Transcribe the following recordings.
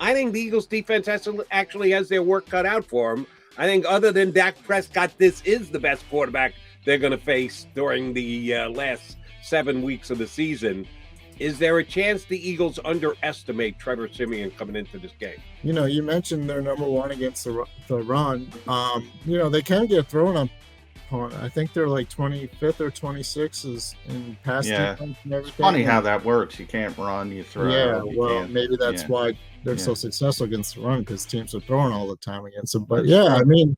I think the Eagles defense actually has their work cut out for them. I think other than Dak Prescott, this is the best quarterback they're going to face during the last 7 weeks of the season. Is there a chance the Eagles underestimate Trevor Simeon coming into this game? You mentioned they're number one against the run. They can get thrown on. I think they're like 25th or 26th in pass defense and everything. It's funny how that works. You can't run, you throw. Yeah, maybe that's why they're so successful against the run, because teams are throwing all the time against them. But I mean.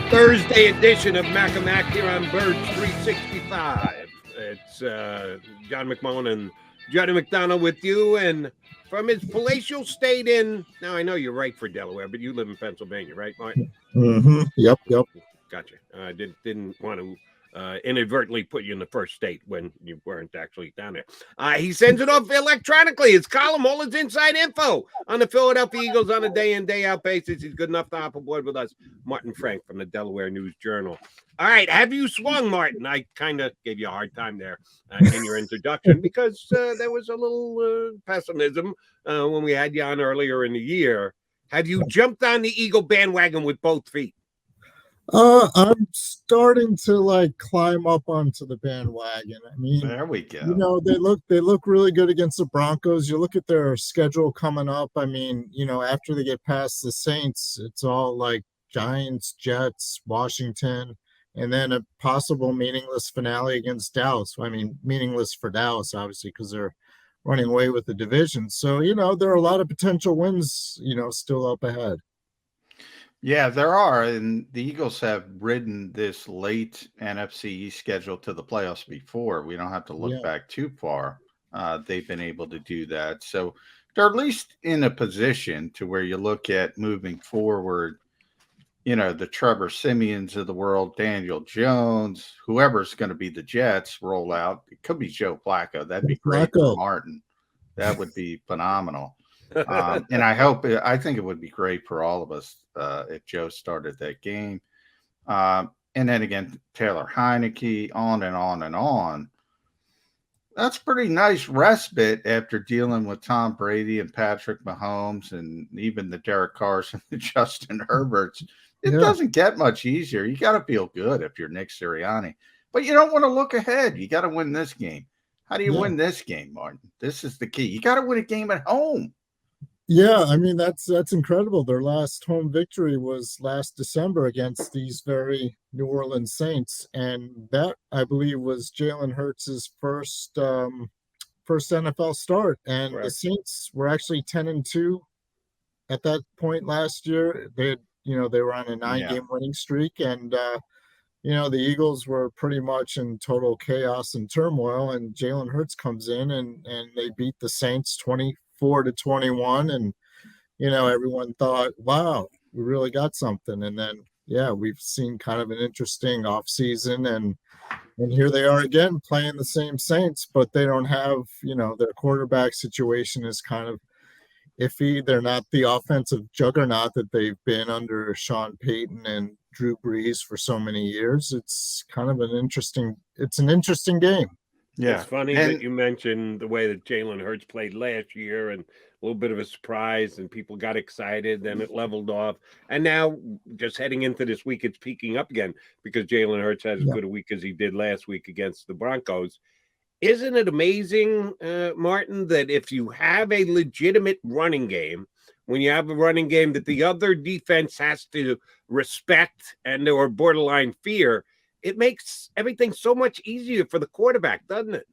Thursday edition of Mac and Mac here on Birds 365. It's John McMullen and Johnny McDonald with you, and from his palatial state in, now I know you're right for Delaware, but you live in Pennsylvania, right, Martin? Mm-hmm. Yep. Gotcha. I didn't want to inadvertently put you in the first state when you weren't actually down there. He sends it off electronically. His column, all his inside info on the Philadelphia Eagles on a day-in, day-out basis. He's good enough to hop aboard with us. Martin Frank from the Delaware News Journal. All right, have you swung, Martin? I kind of gave you a hard time there in your introduction because there was a little pessimism when we had you on earlier in the year. Have you jumped on the Eagle bandwagon with both feet? I'm starting to climb up onto the bandwagon. I mean, there we go. They look really good against the Broncos. You look at their schedule coming up. I mean, after they get past the Saints, it's all like Giants, Jets, Washington, and then a possible meaningless finale against Dallas. I mean, meaningless for Dallas, obviously, because they're running away with the division. So, there are a lot of potential wins, still up ahead. Yeah, there are. And the Eagles have ridden this late NFC East schedule to the playoffs before. We don't have to look back too far. They've been able to do that. So they're at least in a position to where you look at moving forward, the Trevor Simeons of the world, Daniel Jones, whoever's going to be the Jets roll out. It could be Joe Flacco. That'd be great for Martin. That would be phenomenal. And I think it would be great for all of us if Joe started that game. And then again, Taylor Heineke, on and on and on. That's pretty nice respite after dealing with Tom Brady and Patrick Mahomes and even the Derek Carrs and the Justin Herberts. It doesn't get much easier. You got to feel good if you're Nick Sirianni. But you don't want to look ahead. You got to win this game. How do you win this game, Martin? This is the key. You got to win a game at home. Yeah, I mean, that's incredible. Their last home victory was last December against these very New Orleans Saints. And that, I believe, was Jalen Hurts' first NFL start. And the Saints were actually 10-2 at that point last year. They were on a 9-game winning streak. And, the Eagles were pretty much in total chaos and turmoil. And Jalen Hurts comes in and they beat the Saints 24-21, and everyone thought, wow, we really got something. And then we've seen kind of an interesting offseason, and here they are again playing the same Saints, but they don't have, their quarterback situation is kind of iffy. They're not the offensive juggernaut that they've been under Sean Payton and Drew Brees for so many years. It's kind of an interesting game. Yeah, it's funny that you mentioned the way that Jalen Hurts played last year, and a little bit of a surprise, and people got excited, then it leveled off. And now, just heading into this week, it's peaking up again because Jalen Hurts has as good a week as he did last week against the Broncos. Isn't it amazing, Martin, that if you have a legitimate running game, when you have a running game that the other defense has to respect and or borderline fear, it makes everything so much easier for the quarterback, doesn't it?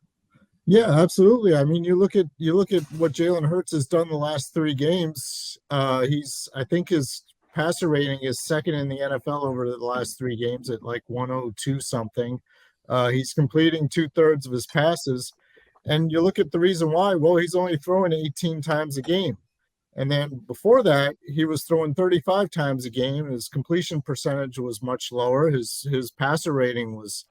Yeah, absolutely. I mean, you look at what Jalen Hurts has done the last 3 games. I think his passer rating is second in the NFL over the last 3 games at like 102 something. He's completing 2/3 of his passes, and you look at the reason why. Well, he's only throwing 18 times a game. And then before that, he was throwing 35 times a game. His completion percentage was much lower. His passer rating was,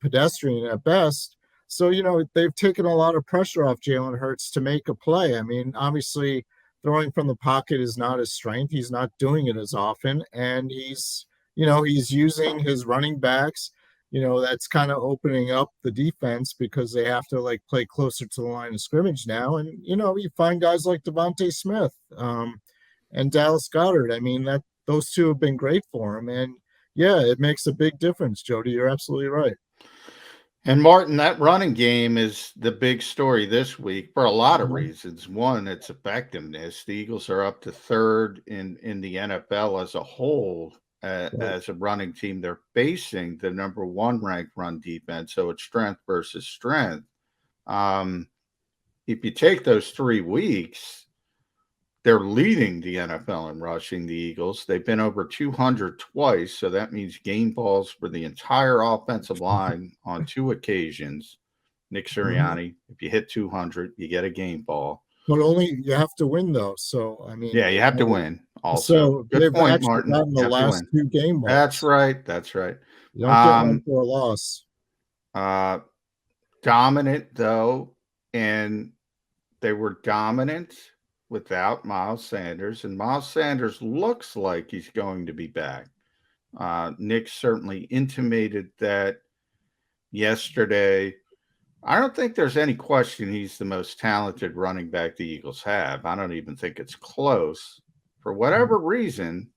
pedestrian at best. So, they've taken a lot of pressure off Jalen Hurts to make a play. I mean, obviously, throwing from the pocket is not his strength. He's not doing it as often, and he's using his running backs. That's kind of opening up the defense because they have to like play closer to the line of scrimmage now. And you find guys like Devontae Smith and Dallas Goedert. I mean, that those two have been great for him, and yeah, it makes a big difference. Jody, you're absolutely right. And Martin, that running game is the big story this week for a lot of reasons. One, its effectiveness. The Eagles are up to third in the NFL as a whole as a running team. They're facing the number one ranked run defense, so it's strength versus strength. If you take those 3 weeks, they're leading the NFL in rushing, the Eagles. They've been over 200 twice, so that means gain balls for the entire offensive line on 2 occasions. Nick Sirianni, if you hit 200, you get a gain ball. But only you have to win, though. So, I mean. Yeah, you have to win also. So good point, Martin. Martin. The last 2 game balls. That's right. That's right. You don't get one for a loss. Dominant, though, and they were dominant without Miles Sanders, and Miles Sanders looks like he's going to be back. Nick certainly intimated that yesterday. I don't think there's any question he's the most talented running back the Eagles have. I don't even think it's close. For whatever reason,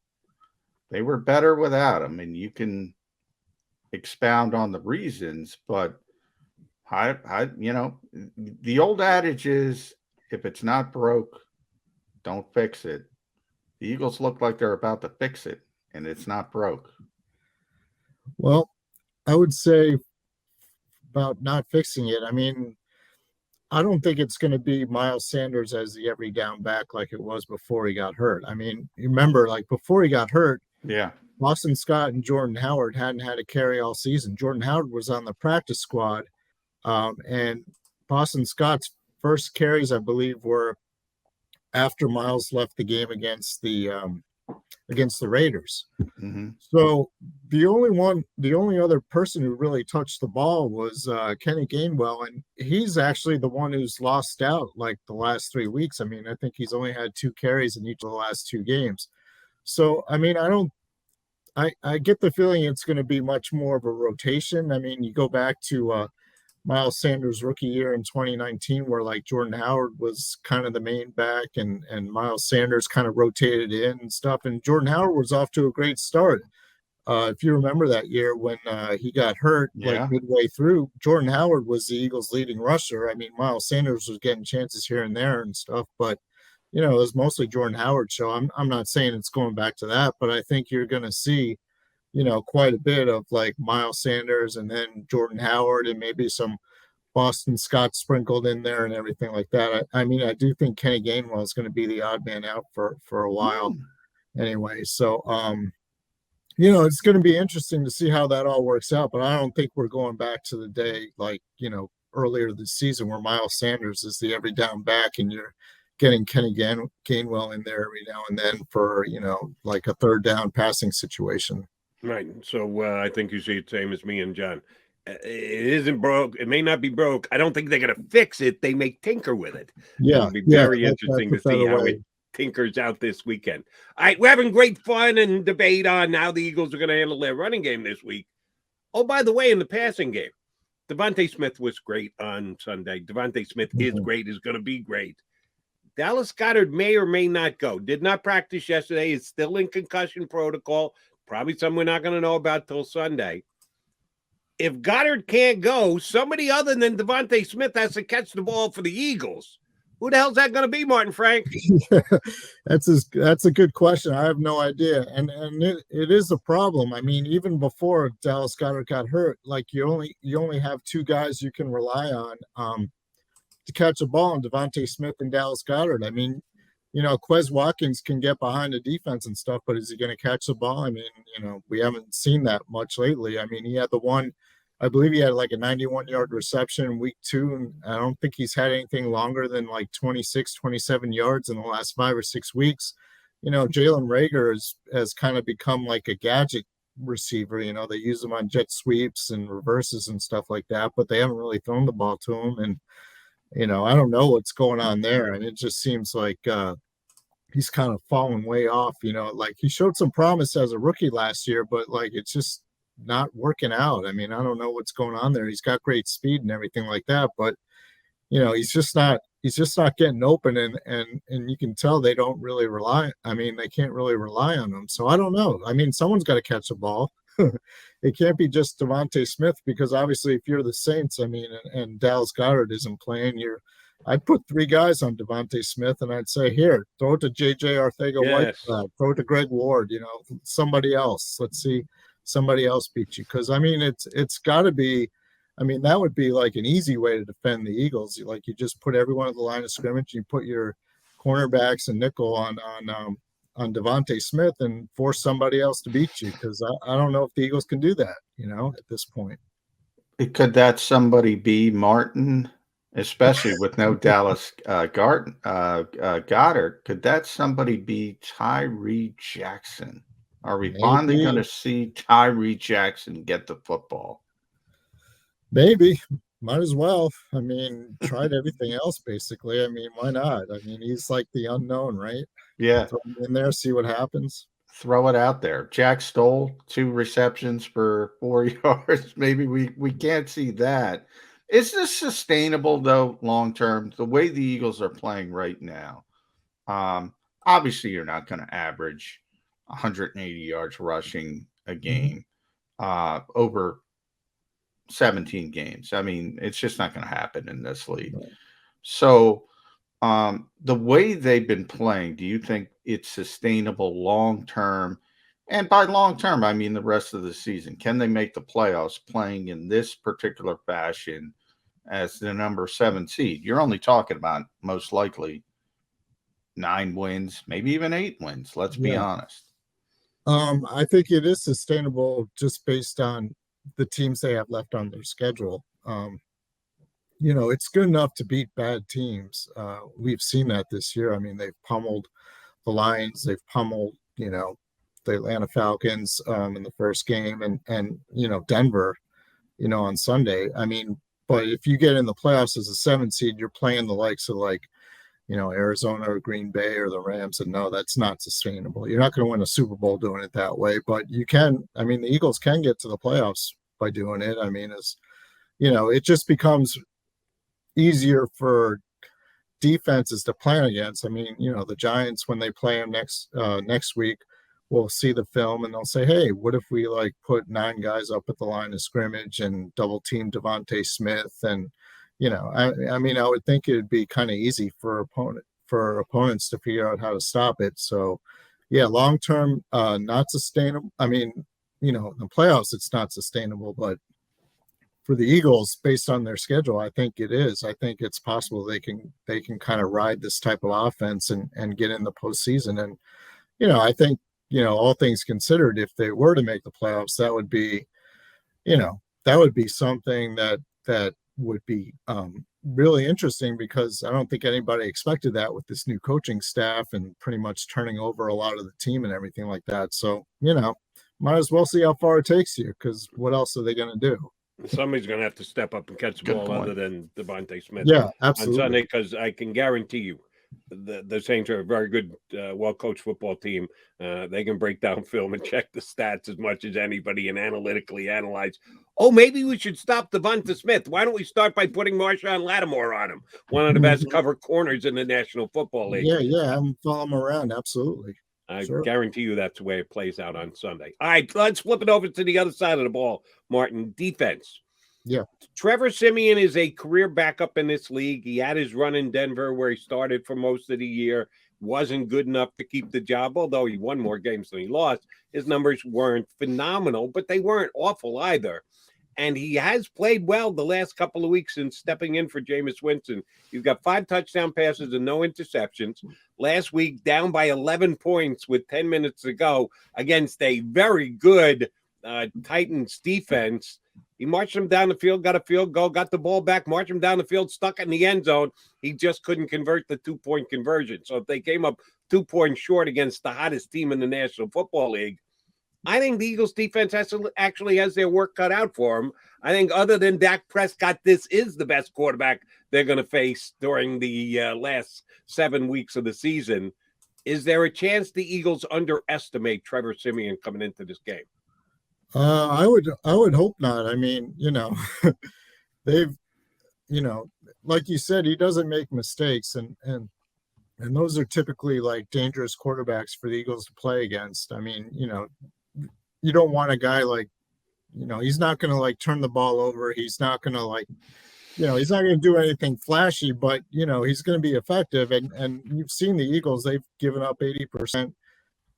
they were better without him, and you can expound on the reasons, but the old adage is, if it's not broke, don't fix it. The Eagles look like they're about to fix it, and it's not broke. Well, I would say about not fixing it. I mean, I don't think it's going to be Miles Sanders as the every down back like it was before he got hurt. I mean, remember, like before he got hurt, Boston Scott and Jordan Howard hadn't had a carry all season. Jordan Howard was on the practice squad, and Boston Scott's first carries, I believe, were after Miles left the game against the Raiders. So the only other person who really touched the ball was Kenny Gainwell, and he's actually the one who's lost out like the last 3 weeks. I mean, I think he's only had 2 carries in each of the last 2 games. So, I mean, I get the feeling it's going to be much more of a rotation. I mean, you go back to Miles Sanders' rookie year in 2019, where like Jordan Howard was kind of the main back and Miles Sanders kind of rotated in and stuff. And Jordan Howard was off to a great start. If you remember that year when he got hurt, like midway through, Jordan Howard was the Eagles' leading rusher. I mean, Miles Sanders was getting chances here and there and stuff, but it was mostly Jordan Howard show. I'm not saying it's going back to that, but I think you're going to see quite a bit of like Miles Sanders and then Jordan Howard and maybe some Boston Scott sprinkled in there and everything like that. I mean, I do think Kenny Gainwell is going to be the odd man out for a while anyway. So, it's going to be interesting to see how that all works out, but I don't think we're going back to the day like, earlier this season where Miles Sanders is the every down back and you're getting Kenny Gainwell in there every now and then for, like a third down passing situation. Right. So I think you see it same as me and John. It isn't broke. It may not be broke. I don't think they're going to fix it. They may tinker with it. Yeah. It'll be very interesting to see how it tinkers out this weekend. All right. We're having great fun and debate on how the Eagles are going to handle their running game this week. Oh, by the way, in the passing game, Devontae Smith was great on Sunday. Devontae Smith is great, is going to be great. Dallas Goedert may or may not go. Did not practice yesterday. Is still in concussion protocol. Probably something we're not going to know about till Sunday. If Goddard can't go, somebody other than Devontae Smith has to catch the ball for the Eagles. Who the hell's that going to be, Martin Frank? That's a good question. I have no idea. And it is a problem. I mean, even before Dallas Goedert got hurt, like you only have 2 guys you can rely on to catch a ball, and Devontae Smith and Dallas Goedert. I mean, Quez Watkins can get behind the defense and stuff, but is he going to catch the ball? I mean, we haven't seen that much lately. I mean, he had the one, I believe he had like a 91-yard reception in week 2, and I don't think he's had anything longer than like 26, 27 yards in the last 5 or 6 weeks. Jalen Reagor has kind of become like a gadget receiver. They use him on jet sweeps and reverses and stuff like that, but they haven't really thrown the ball to him. And I don't know what's going on there. And it just seems like, he's kind of fallen way off. Like he showed some promise as a rookie last year, but like it's just not working out. I mean, I don't know what's going on there. He's got great speed and everything like that, but he's just not getting open, and you can tell they don't really rely. I mean, they can't really rely on him. So I don't know. I mean, someone's got to catch the ball. It can't be just Devontae Smith, because obviously if you're the Saints, I mean, and Dallas Goedert isn't playing, I'd put 3 guys on Devontae Smith, and I'd say, here, throw it to JJ Arcega-Whiteside, throw it to Greg Ward, somebody else. Let's see somebody else beat you. Because I mean, it's got to be. I mean, that would be like an easy way to defend the Eagles. Like you just put everyone at the line of scrimmage, you put your cornerbacks and nickel on Devontae Smith and force somebody else to beat you. Because I don't know if the Eagles can do that, at this point. Could that somebody be Martin, especially with no Dallas Goedert? Could that somebody be Tyree Jackson? Are we finally going to see Tyree Jackson get the football? Maybe. Might as well. I mean, tried everything else basically. I mean, why not? I mean, he's like the unknown, right? Yeah. Throw him in there, see what happens. Throw it out there. Jack Stoll, 2 receptions for 4 yards. Maybe we can't see that. Is this sustainable though, long term? The way the Eagles are playing right now, obviously you're not going to average 180 yards rushing a game over 17 games. I mean, it's just not going to happen in this league. Right. So the way they've been playing, do you think it's sustainable long term? And by long term, I mean the rest of the season. Can they make the playoffs playing in this particular fashion as the number 7 seed? You're only talking about most likely 9 wins, maybe even 8 wins. Let's be honest. I think it is sustainable just based on the teams they have left on their schedule. It's good enough to beat bad teams. We've seen that this year. I mean, they've pummeled the Lions, they've pummeled, the Atlanta Falcons in the first game, and Denver, on Sunday. I mean, but if you get in the playoffs as a 7 seed, you're playing the likes of Arizona or Green Bay or the Rams, and no, that's not sustainable. You're not going to win a Super Bowl doing it that way, but you can. I mean, the Eagles can get to the playoffs by doing it. I mean, it just becomes easier for defenses to plan against. I mean, the Giants, when they play them next week, will see the film and they'll say, hey, what if we put 9 guys up at the line of scrimmage and double team Devontae Smith? And I mean, I would think it would be kind of easy for opponents to figure out how to stop it. So, yeah, long term, not sustainable. I mean, in the playoffs, it's not sustainable. But for the Eagles, based on their schedule, I think it is. I think it's possible they can kind of ride this type of offense and get in the postseason. And I think all things considered, if they were to make the playoffs, that would be something that would be really interesting, because I don't think anybody expected that with this new coaching staff and pretty much turning over a lot of the team and everything like that. So, might as well see how far it takes you, because what else are they going to do? Somebody's going to have to step up and catch the ball other than Devontae Smith. Yeah, absolutely. On Sunday, because I can guarantee you the Saints are a very good, well-coached football team. They can break down film and check the stats as much as anybody and analytically analyze. Oh, maybe we should stop Devonta Smith. Why don't we start by putting Marshawn Lattimore on him? One of the best cover corners in the National Football League. Yeah, I'm following him around. Absolutely. I guarantee you that's the way it plays out on Sunday. All right, let's flip it over to the other side of the ball, Martin. Defense. Yeah. Trevor Simeon is a career backup in this league. He had his run in Denver where he started for most of the year. Wasn't good enough to keep the job, although he won more games than he lost. His numbers weren't phenomenal, but they weren't awful either. And he has played well the last couple of weeks since stepping in for Jameis Winston. He's got 5 touchdown passes and no interceptions. Last week, down by 11 points with 10 minutes to go against a very good Titans defense. He marched him down the field, got a field goal, got the ball back, marched him down the field, stuck it in the end zone. He just couldn't convert the 2-point conversion. So if they came up 2 points short against the hottest team in the National Football League, I think the Eagles defense actually has their work cut out for them. I think other than Dak Prescott, this is the best quarterback they're going to face during the last 7 weeks of the season. Is there a chance the Eagles underestimate Trevor Simeon coming into this game? I would hope not. I mean, they've, like you said, he doesn't make mistakes, and those are typically like dangerous quarterbacks for the Eagles to play against. I mean, you don't want a guy like, he's not going to like turn the ball over. He's not going to like, he's not going to do anything flashy, but he's going to be effective. And you've seen the Eagles; they've given up 80%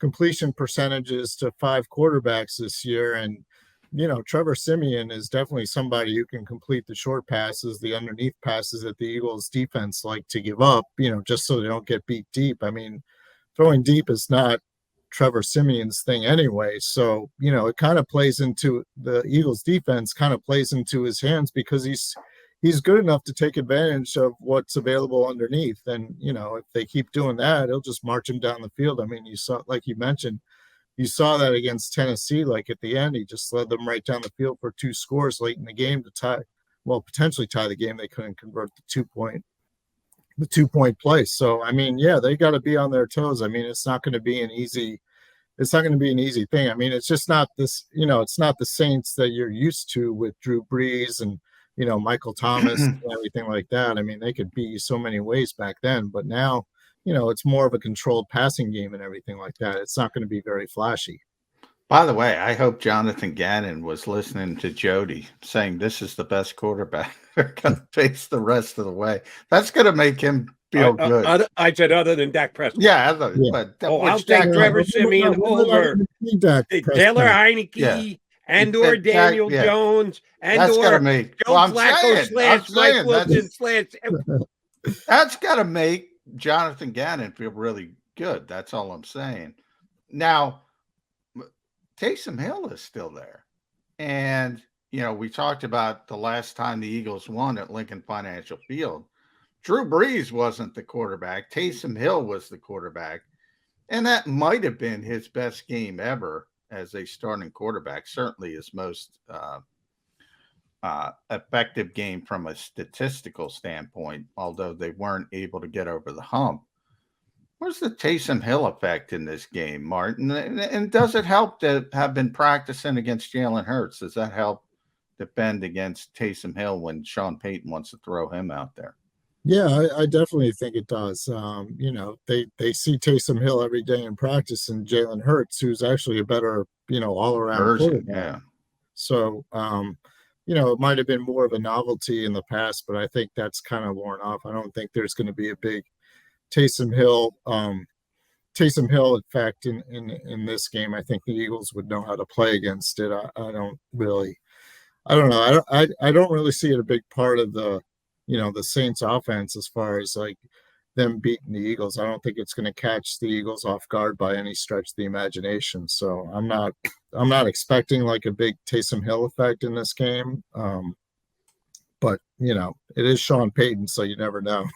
completion percentages to 5 quarterbacks this year, and Trevor Simeon is definitely somebody who can complete the short passes, the underneath passes that the Eagles defense like to give up, just so they don't get beat deep. I mean, throwing deep is not Trevor Simeon's thing anyway. So, it kind of plays into the Eagles defense, kind of plays into his hands because he's good enough to take advantage of what's available underneath. And, if they keep doing that, he'll just march him down the field. I mean, you saw, like you mentioned, you saw that against Tennessee, like at the end, he just led them right down the field for 2 scores late in the game to potentially tie the game. They couldn't convert the 2-point play. So, I mean, yeah, they got to be on their toes. I mean, it's not going to be an easy thing. I mean, it's just not this, it's not the Saints that you're used to with Drew Brees and, Michael Thomas and everything like that. I mean, they could beat you so many ways back then, but now, it's more of a controlled passing game and everything like that. It's not going to be very flashy. By the way, I hope Jonathan Gannon was listening to Jody saying this is the best quarterback they're going to face the rest of the way. That's going to make him feel good. I said other than Dak Prescott. Yeah. But I'll take Trevor Simeon over Taylor Heineke and/or Daniel Jones and/or Joe Flacco / Mike Wilson / That's got to make Jonathan Gannon feel really good. That's all I'm saying. Now, Taysom Hill is still there. And, we talked about the last time the Eagles won at Lincoln Financial Field. Drew Brees wasn't the quarterback. Taysom Hill was the quarterback. And that might have been his best game ever as a starting quarterback, certainly his most effective game from a statistical standpoint, although they weren't able to get over the hump. Where's the Taysom Hill effect in this game, Martin? And does it help to have been practicing against Jalen Hurts? Does that help defend against Taysom Hill when Sean Payton wants to throw him out there? Yeah, I definitely think it does. They see Taysom Hill every day in practice, and Jalen Hurts, who's actually a better, all-around quarterback. Yeah. So, it might have been more of a novelty in the past, but I think that's kind of worn off. I don't think there's going to be a big Taysom Hill effect in this game. I think the Eagles would know how to play against it. I don't know. I don't really see it a big part of the Saints offense as far as like them beating the Eagles. I don't think it's going to catch the Eagles off guard by any stretch of the imagination. So I'm not expecting like a big Taysom Hill effect in this game. But it is Sean Payton, so you never know.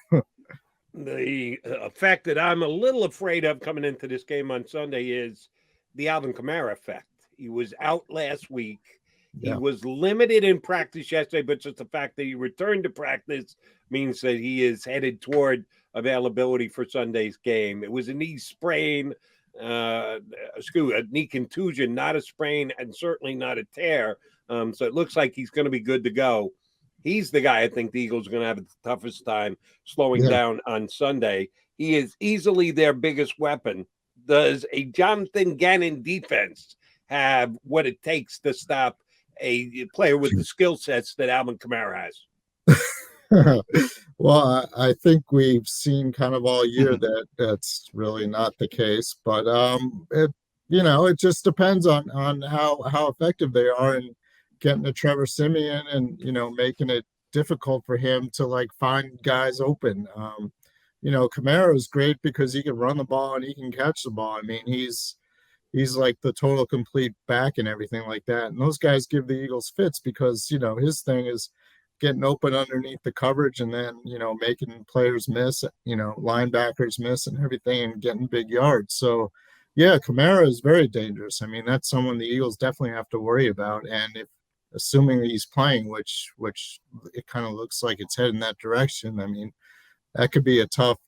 The effect that I'm a little afraid of coming into this game on Sunday is the Alvin Kamara effect. He was out last week. Yeah. He was limited in practice yesterday, but just the fact that he returned to practice means that he is headed toward availability for Sunday's game. It was a knee sprain, a knee contusion, not a sprain, and certainly not a tear. So it looks like he's going to be good to go. He's the guy I think the Eagles are going to have the toughest time slowing down on Sunday. He is easily their biggest weapon. Does a Jonathan Gannon defense have what it takes to stop a player with the skill sets that Alvin Kamara has? Well, I think we've seen kind of all year that that's really not the case, but it just depends on how effective they are in getting to Trevor Simeon and making it difficult for him to like find guys open. Kamara is great because he can run the ball and he can catch the ball. I mean, he's like the total complete back and everything like that. And those guys give the Eagles fits because, his thing is getting open underneath the coverage and then, making players miss, linebackers miss and everything and getting big yards. So, yeah, Kamara is very dangerous. I mean, that's someone the Eagles definitely have to worry about. And assuming he's playing, which it kind of looks like it's heading that direction, I mean, that could be a tough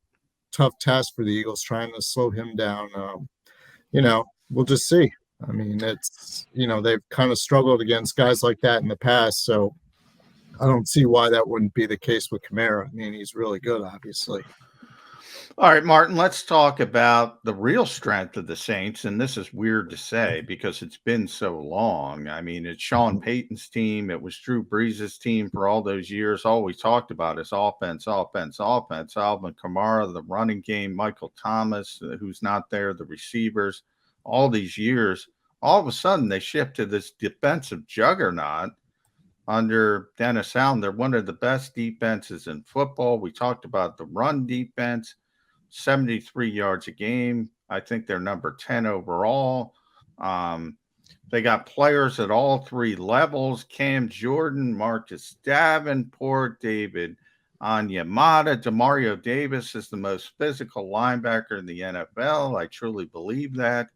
tough task for the Eagles trying to slow him down. We'll just see. I mean, it's, they've kind of struggled against guys like that in the past. So I don't see why that wouldn't be the case with Kamara. I mean, he's really good, obviously. All right, Martin, let's talk about the real strength of the Saints. And this is weird to say because it's been so long. I mean, it's Sean Payton's team. It was Drew Brees' team for all those years. All we talked about is offense. Alvin Kamara, the running game, Michael Thomas, who's not there, the receivers, all these years. All of a sudden, they shift to this defensive juggernaut under Dennis Allen. They're one of the best defenses in football. We talked about the run defense. 73 yards a game. I think they're number 10 overall. They got players at all three levels: Cam Jordan, Marcus Davenport, David Onyemata. Demario Davis is the most physical linebacker in the NFL. I truly believe that.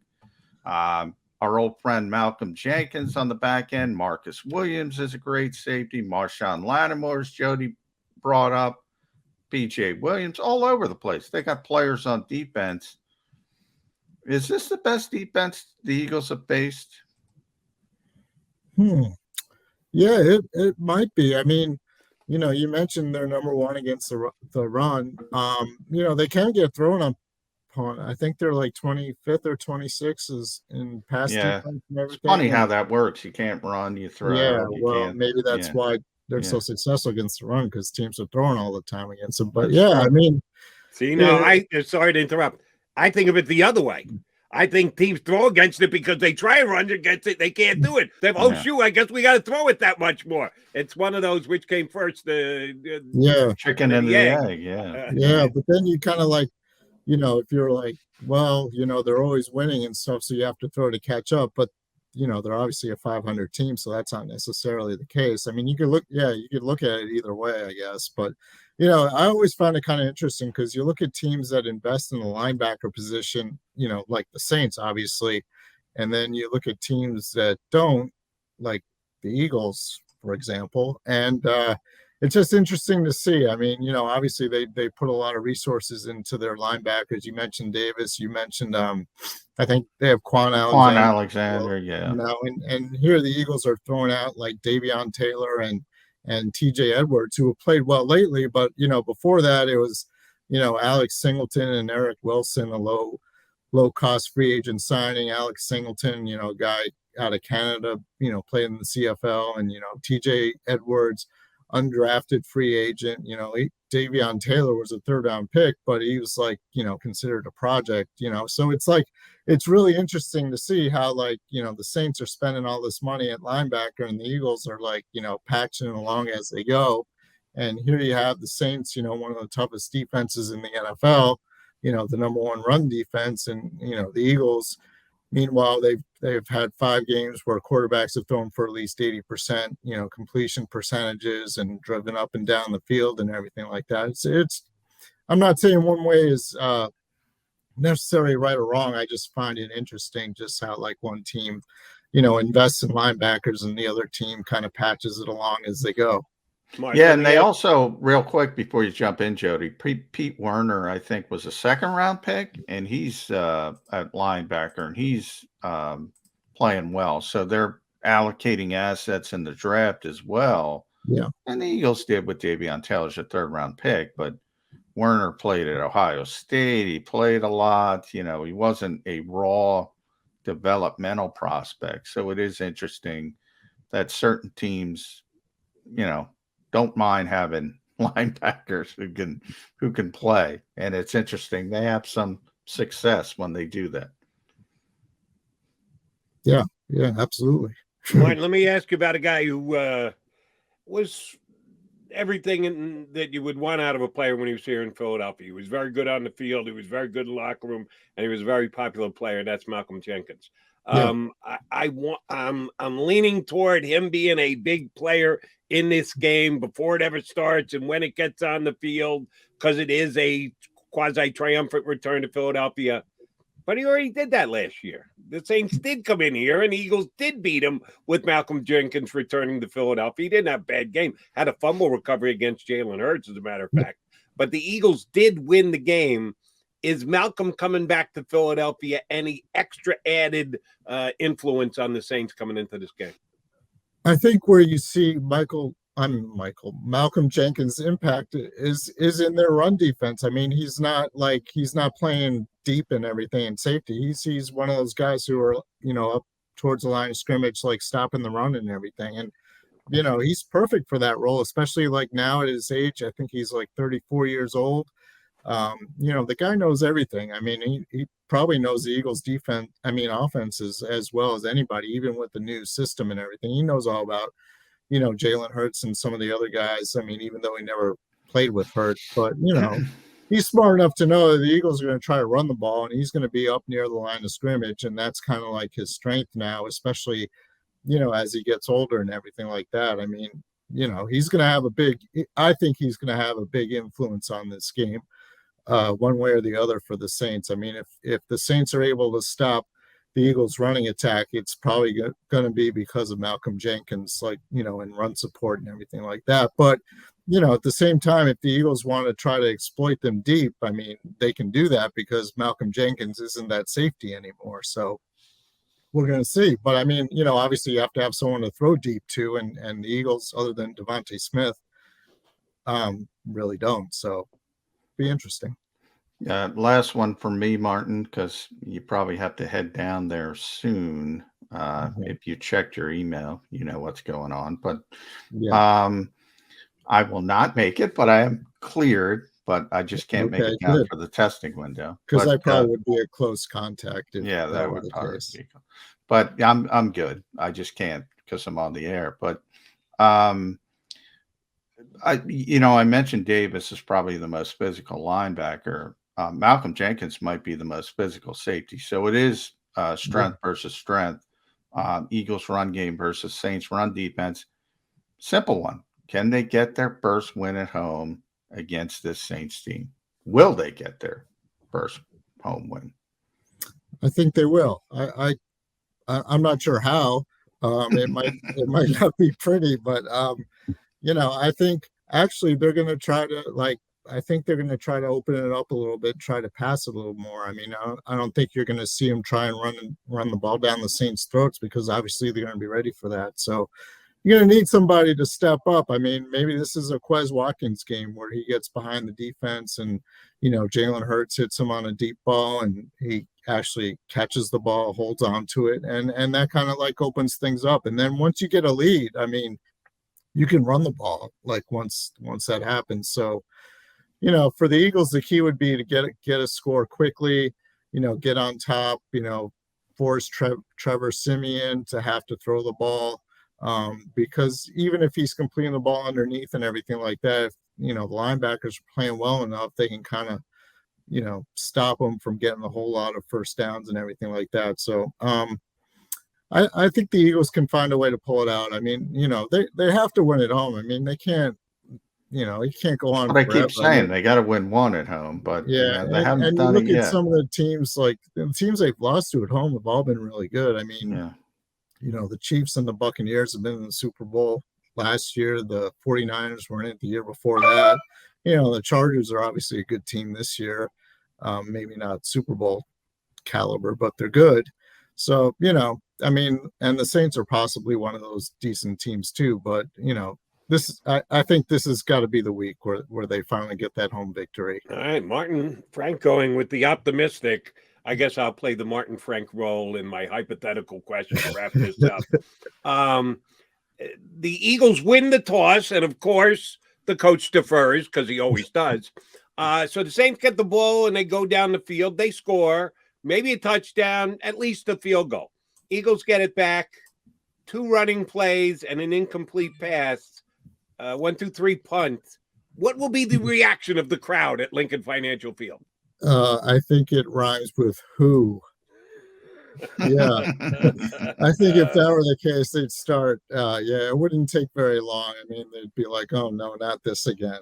Our old friend Malcolm Jenkins on the back end. Marcus Williams is a great safety. Marshawn Lattimore, as Jody brought up. BJ Williams, all over the place. They got players on defense. Is this the best defense the Eagles have faced? Yeah, it might be. I mean, you mentioned they're number one against the run. They can get thrown on. I think they're like 25th or 26th in pass defense and everything. It's funny how that works. You can't run, you throw. Yeah, maybe that's why they're so successful against the run, because teams are throwing all the time against them. But I mean, see, now sorry to interrupt. I think of it the other way. I think teams throw against it because they try and run against it. They can't do it. They I guess we got to throw it that much more. It's one of those, which came first, the chicken and the egg. Yeah, but then you kind of like, if you're like, well, they're always winning and stuff, so you have to throw to catch up. But they're obviously a 500 team, so that's not necessarily the case. I mean, you could look at it either way, I guess. But, I always find it kind of interesting because you look at teams that invest in the linebacker position, like the Saints, obviously, and then you look at teams that don't, like the Eagles, for example. And it's just interesting to see. I mean, obviously they put a lot of resources into their linebackers. You mentioned Davis. You mentioned, I think they have Quan Alexander. And here the Eagles are throwing out like Davion Taylor and TJ Edwards, who have played well lately. But, before that, it was, Alex Singleton and Eric Wilson, a low-cost free agent signing. Alex Singleton, a guy out of Canada, played in the CFL, and, TJ Edwards, undrafted free agent. Davion Taylor was a third-round pick, but he was like, considered a project, so it's really interesting to see how, like, the Saints are spending all this money at linebacker and the Eagles are like, patching along as they go. And here you have the Saints, one of the toughest defenses in the NFL, the number one run defense, and, the Eagles, meanwhile, they've had 5 games where quarterbacks have thrown for at least 80%, completion percentages and driven up and down the field and everything like that. It's I'm not saying one way is necessarily right or wrong. I just find it interesting just how, like, one team, invests in linebackers and the other team kind of patches it along as they go. And they also, real quick before you jump in, Jody, Pete Werner, I think, was a second-round pick, and he's at linebacker, and he's playing well. So they're allocating assets in the draft as well. Yeah. And the Eagles did with Davion Taylor's a third-round pick, but Werner played at Ohio State. He played a lot. He wasn't a raw developmental prospect. So it is interesting that certain teams, don't mind having linebackers who can play. And it's interesting. They have some success when they do that. Yeah, absolutely. Martin, let me ask you about a guy who was everything that you would want out of a player when he was here in Philadelphia. He was very good on the field. He was very good in the locker room, and he was a very popular player. And that's Malcolm Jenkins. I'm leaning toward him being a big player in this game before it ever starts and when it gets on the field, because it is a quasi-triumphant return to Philadelphia. But he already did that last year. The Saints did come in here, and the Eagles did beat him with Malcolm Jenkins returning to Philadelphia. He didn't have a bad game. Had a fumble recovery against Jalen Hurts, as a matter of fact. But the Eagles did win the game. Is Malcolm coming back to Philadelphia any extra added influence on the Saints coming into this game? I think where you see Malcolm Jenkins' impact is in their run defense. I mean, he's not playing deep and everything in safety. He's one of those guys who are, up towards the line of scrimmage, like stopping the run and everything. And, he's perfect for that role, especially like now at his age. I think he's like 34 years old. The guy knows everything. I mean, he probably knows the Eagles offenses as well as anybody, even with the new system and everything. He knows all about, Jalen Hurts and some of the other guys. I mean, even though he never played with Hurts, but, he's smart enough to know that the Eagles are going to try to run the ball, and he's going to be up near the line of scrimmage. And that's kind of like his strength now, especially, as he gets older and everything like that. I mean, he's going to have I think he's going to have a big influence on this game. One way or the other for the Saints. I mean, if the Saints are able to stop the Eagles' running attack, it's probably going to be because of Malcolm Jenkins, and run support and everything like that. But, at the same time, if the Eagles want to try to exploit them deep, I mean, they can do that because Malcolm Jenkins isn't that safety anymore. So we're going to see. But, I mean, obviously you have to have someone to throw deep to, and the Eagles, other than Devontae Smith, really don't. So be interesting. Last one for me, Martin, because you probably have to head down there soon. If you checked your email, you know what's going on. But I will not make it, but I am cleared. But I just can't make it down for the testing window. Because I probably would be a close contact. That would probably be. But I'm good. I just can't because I'm on the air. But I mentioned Davis is probably the most physical linebacker. Malcolm Jenkins might be the most physical safety. So it is strength versus strength. Eagles run game versus Saints run defense. Simple one. Can they get their first win at home against this Saints team? Will they get their first home win? I think they will. I'm not sure how. It might not be pretty, but I think actually they're going to try to I think they're going to try to open it up a little bit, try to pass a little more. I mean, I don't think you're going to see them try and run the ball down the Saints' throats because obviously they're going to be ready for that. So you're going to need somebody to step up. I mean, maybe this is a Quez Watkins game where he gets behind the defense and, Jalen Hurts hits him on a deep ball and he actually catches the ball, holds on to it. And that kind of opens things up. And then once you get a lead, I mean, you can run the ball once that happens. So, for the Eagles, the key would be to get a score quickly, get on top, force Trevor Simeon to have to throw the ball. Because even if he's completing the ball underneath and everything like that, if, the linebackers are playing well enough, they can kind of, stop them from getting a whole lot of first downs and everything like that. So I think the Eagles can find a way to pull it out. I mean, they have to win at home. I mean, they can't, you can't go on. But I keep saying they got to win one at home, but they haven't done it yet. At some of the teams, the teams they've lost to at home have all been really good. I mean, the Chiefs and the Buccaneers have been in the Super Bowl last year. The 49ers were in it the year before that. The Chargers are obviously a good team this year. Maybe not Super Bowl caliber, but they're good. So, I mean, and the Saints are possibly one of those decent teams too. But, I think this has got to be the week where they finally get that home victory. All right, Martin Frank going with the optimistic. I guess I'll play the Martin Frank role in my hypothetical question to wrap this up. The Eagles win the toss, and of course, the coach defers because he always does. So the Saints get the ball, and they go down the field. They score, maybe a touchdown, at least a field goal. Eagles get it back, 2 running plays, and an incomplete pass. 1, 2, 3 punt. What will be the reaction of the crowd at Lincoln Financial Field? I think it rhymes with who. Yeah. I think if that were the case, they'd start. It wouldn't take very long. I mean, they'd be like, oh, no, not this again.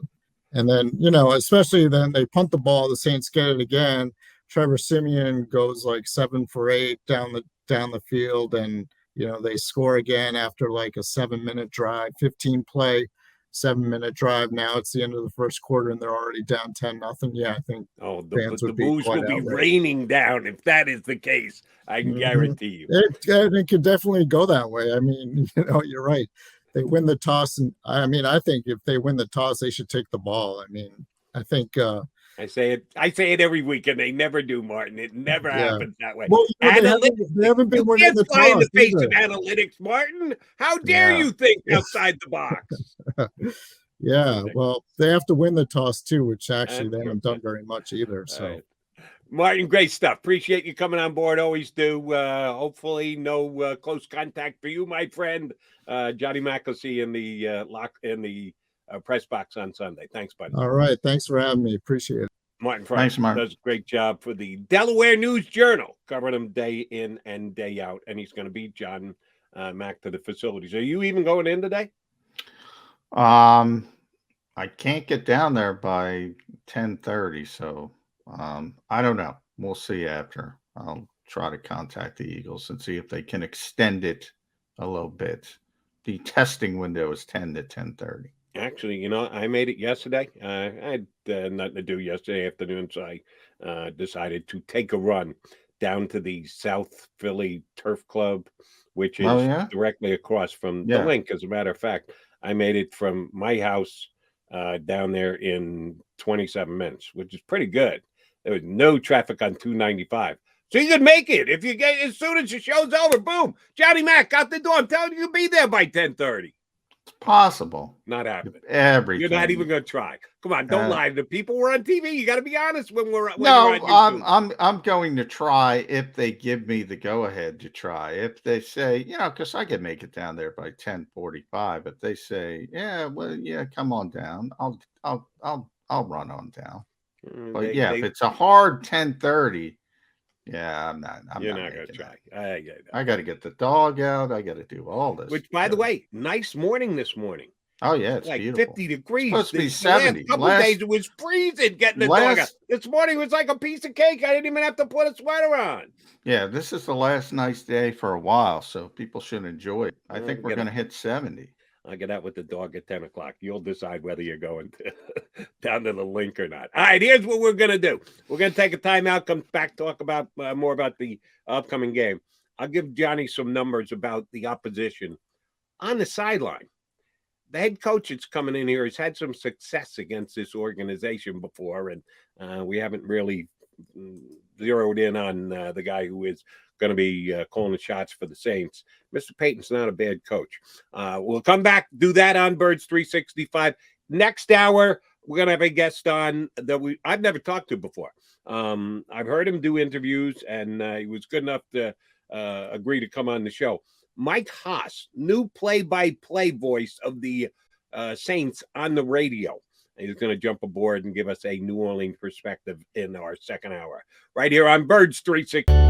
And then, especially then they punt the ball. The Saints get it again. Trevor Simeon goes 7 for 8 down the field. And, they score again after a 7-minute drive, 15 play 7-minute drive. Now it's the end of the first quarter and they're already down 10-0. Yeah, I think the booze will be raining down if that is the case. I can guarantee you. It could definitely go that way. I mean, you're right. They win the toss, and I think if they win the toss, they should take the ball. I mean, I think I say it every week, and they never do, Martin. It never happens that way. Well, they haven't been winning the toss. You can't fly in the face of analytics, Martin. How dare you think outside the box? Yeah, well, they have to win the toss too, which actually they haven't done very much either. So, right. Martin, great stuff. Appreciate you coming on board. Always do. Hopefully, no close contact for you, my friend. Johnny Mac will see you in the press box on Sunday. Thanks, buddy. All right. Thanks for having me. Appreciate it. Martin Frank does a great job for the Delaware News Journal, covering them day in and day out. And he's going to beat John Mac to the facilities. Are you even going in today? I can't get down there by 10:30, so I don't know. We'll see after. I'll try to contact the Eagles and see if they can extend it a little bit. The testing window is 10 to 10:30. Actually, I made it yesterday. I had nothing to do yesterday afternoon, so I decided to take a run down to the South Philly Turf Club, which is directly across from the link. As a matter of fact, I made it from my house down there in 27 minutes, which is pretty good. There was no traffic on 295. So you can make it. If you get, as soon as the show's over, boom, Johnny Mac out the door. I'm telling you, you'll be there by 10:30. It's possible. Not happening. Everything. You're not even going to try. Come on, don't lie to the people. We're on TV. You got to be honest when we're no. I'm going to try if they give me the go ahead to try. If they say, because I can make it down there by 10:45. If they say, come on down. I'll run on down. But if it's a hard 10:30. Yeah, I'm not. You're not going to try. I got to get the dog out. I got to do all this. Which, by the way, nice morning this morning. Oh, yeah, it's like beautiful. 50 degrees. It's supposed to be 70. A couple days it was freezing getting the dog out. This morning was like a piece of cake. I didn't even have to put a sweater on. Yeah, this is the last nice day for a while, so people should enjoy it. I think we're going to hit 70. I'll get out with the dog at 10 o'clock. You'll decide whether you're going down to the link or not. All right, here's what we're going to do. We're going to take a timeout, come back, talk about more about the upcoming game. I'll give Johnny some numbers about the opposition on the sideline. The head coach that's coming in here has had some success against this organization before, and we haven't really zeroed in on the guy who is going to be calling the shots for the Saints. Mr. Payton's not a bad coach. We'll come back, do that on Birds 365. Next hour, we're going to have a guest on that I've never talked to before. I've heard him do interviews, and he was good enough to agree to come on the show. Mike Haas, new play-by-play voice of the Saints on the radio. He's going to jump aboard and give us a New Orleans perspective in our second hour. Right here on Birds 360.